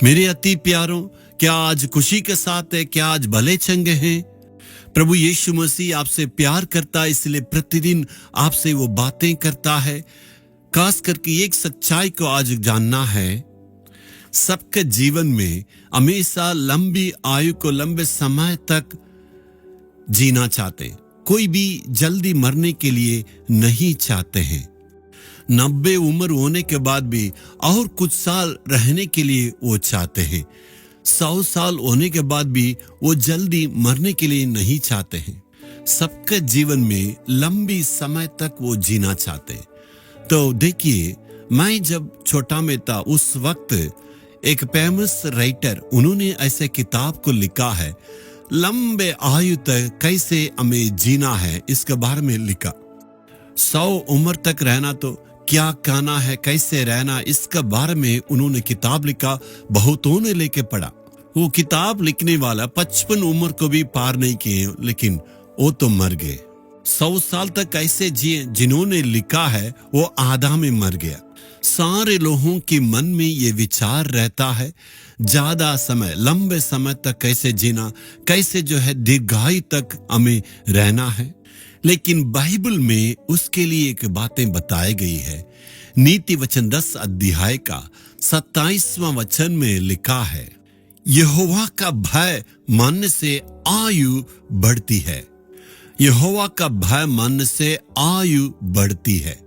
मेरे अति प्यारों, क्या आज खुशी के साथ है? क्या आज भले चंगे हैं? प्रभु यीशु मसीह आपसे प्यार करता है, इसलिए प्रतिदिन आपसे वो बातें करता है। खास करके एक सच्चाई को आज जानना है, सबके जीवन में हमेशा लंबी आयु को लंबे समय तक जीना चाहते हैं। कोई भी जल्दी मरने के लिए नहीं चाहते हैं। 90 उम्र होने के बाद भी और कुछ साल रहने के लिए वो चाहते हैं। 100 साल होने के बाद भी वो जल्दी मरने के लिए नहीं चाहते हैं। सबके जीवन में लंबी समय तक वो जीना चाहते हैं। तो देखिए, मैं जब छोटा में था उस वक्त एक फेमस राइटर, उन्होंने ऐसे किताब को लिखा है, लंबे आयु तक कैसे हमें जीना है, इसके बारे में लिखा। 100 उम्र तक रहना तो क्या कहना है, कैसे रहना, इसके बारे में उन्होंने किताब लिखा। बहुतों ने लेके पढ़ा। वो किताब लिखने वाला 55 उम्र को भी पार नहीं किए, लेकिन वो तो मर गए। 100 साल तक कैसे जिए, जिन्होंने लिखा है वो आधा में मर गया। सारे लोगों के मन में ये विचार रहता है, ज्यादा समय, लंबे समय तक कैसे जीना, कैसे जो है दीर्घायु तक हमें रहना है। लेकिन बाइबल में उसके लिए एक बातें बताई गई है। नीति वचन 10 अध्याय का 27वां वचन में लिखा है, यहोवा का भय मानने से आयु बढ़ती है। यहोवा का भय मानने से आयु बढ़ती है।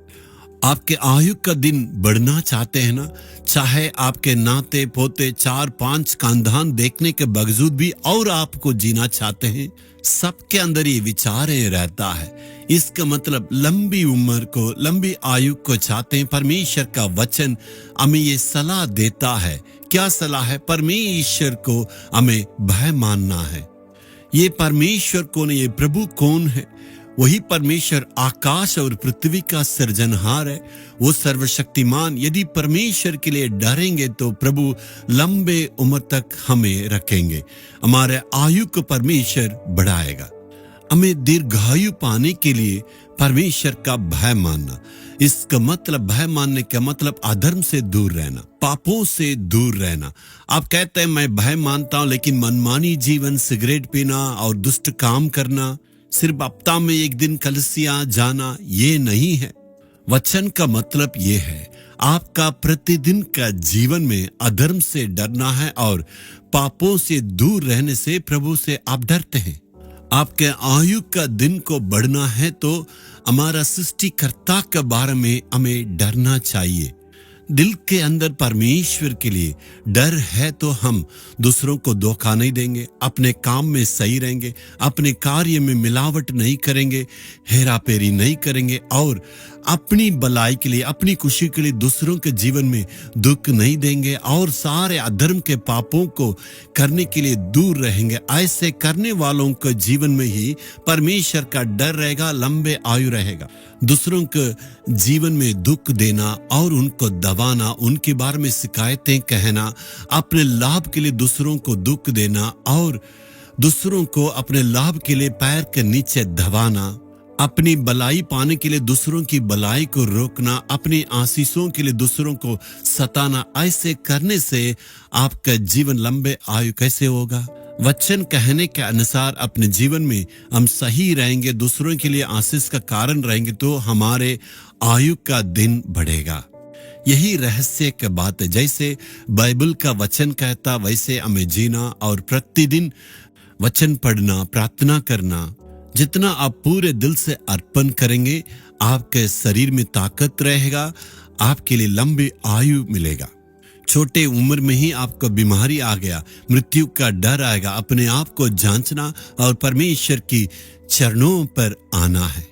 आपके आयु का दिन बढ़ना चाहते हैं ना, चाहे आपके नाते पोते 4-5 खानदान देखने के बावजूद भी और आपको जीना चाहते हैं, सबके अंदर ये विचार रहता है। इसका मतलब लंबी उम्र को, लंबी आयु को चाहते हैं। परमेश्वर का वचन हमें ये सलाह देता है। क्या सलाह है? परमेश्वर को हमें भय मानना है। ये परमेश्वर कौन है? ये प्रभु कौन है? वही परमेश्वर आकाश और पृथ्वी का सृजनहार है। वो सर्वशक्तिमान। यदि परमेश्वर के लिए डरेंगे तो प्रभु लंबे उम्र तक हमें रखेंगे। हमारे आयु को परमेश्वर बढ़ाएगा। हमें दीर्घायु पाने के लिए परमेश्वर का भय मानना। इसका मतलब, भय मानने का मतलब अधर्म से दूर रहना, पापों से दूर रहना। आप कहते हैं मैं भय मानता हूं, लेकिन मनमानी जीवन, सिगरेट पीना और दुष्ट काम करना, सिर्फ हफ्ता में एक दिन कलीसिया जाना, ये नहीं है। वचन का मतलब ये है, आपका प्रतिदिन का जीवन में अधर्म से डरना है और पापों से दूर रहने से प्रभु से आप डरते हैं। आपके आयु का दिन को बढ़ना है तो हमारा सृष्टिकर्ता के बारे में हमें डरना चाहिए। दिल के अंदर परमेश्वर के लिए डर है तो हम दूसरों को धोखा नहीं देंगे, अपने काम में सही रहेंगे, अपने कार्य में मिलावट नहीं करेंगे, हेराफेरी नहीं करेंगे और अपनी भलाई के लिए, अपनी खुशी के लिए दूसरों के जीवन में दुख नहीं देंगे और सारे अधर्म के पापों को करने के लिए दूर रहेंगे। ऐसे करने वालों के जीवन में ही परमेश्वर का डर रहेगा, लंबे आयु रहेगा। दूसरों के जीवन में दुख देना और उनको दबाना, उनके बारे में शिकायतें कहना, अपने लाभ के लिए दूसरों को दुख देना और दूसरों को अपने लाभ के लिए पैर के नीचे दबाना, अपनी भलाई पाने के लिए दूसरों की भलाई को रोकना, अपनी आशीषों के लिए दूसरों को सताना, ऐसे करने से आपका जीवन लंबे आयु कैसे होगा? वचन कहने के अनुसार अपने जीवन में हम सही रहेंगे, दूसरों के लिए आशीष का कारण रहेंगे तो हमारे आयु का दिन बढ़ेगा। यही रहस्य की बात है। जैसे बाइबल का वचन कहता वैसे हमें जीना और प्रतिदिन वचन पढ़ना, प्रार्थना करना। जितना आप पूरे दिल से अर्पण करेंगे, आपके शरीर में ताकत रहेगा, आपके लिए लंबी आयु मिलेगा। छोटे उम्र में ही आपको बीमारी आ गया, मृत्यु का डर आएगा, अपने आप को जांचना और परमेश्वर की चरणों पर आना है।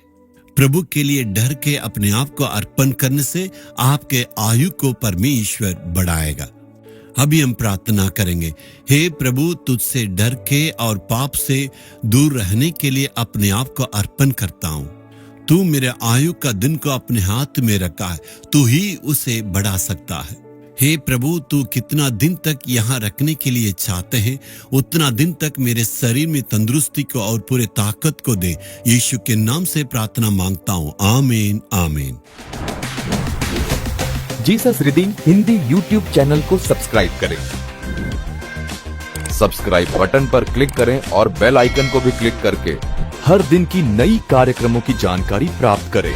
प्रभु के लिए डर के अपने आप को अर्पण करने से आपके आयु को परमेश्वर बढ़ाएगा। अभी हम प्रार्थना करेंगे। हे प्रभु, तुझसे डर के और पाप से दूर रहने के लिए अपने आप को अर्पण करता हूँ। तू मेरे आयु का दिन को अपने हाथ में रखा है, तू ही उसे बढ़ा सकता है। हे प्रभु, तू कितना दिन तक यहाँ रखने के लिए चाहते हैं, उतना दिन तक मेरे शरीर में तंदुरुस्ती को और पूरे ताकत को दे। यीशु के नाम से प्रार्थना मांगता हूँ, आमीन आमीन। Jesus redeem Hindi YouTube channel को सब्सक्राइब करें सब्सक्राइब बटन पर क्लिक करें और बेल आइकन को भी क्लिक करके हर दिन की नई कार्यक्रमों की जानकारी प्राप्त करें।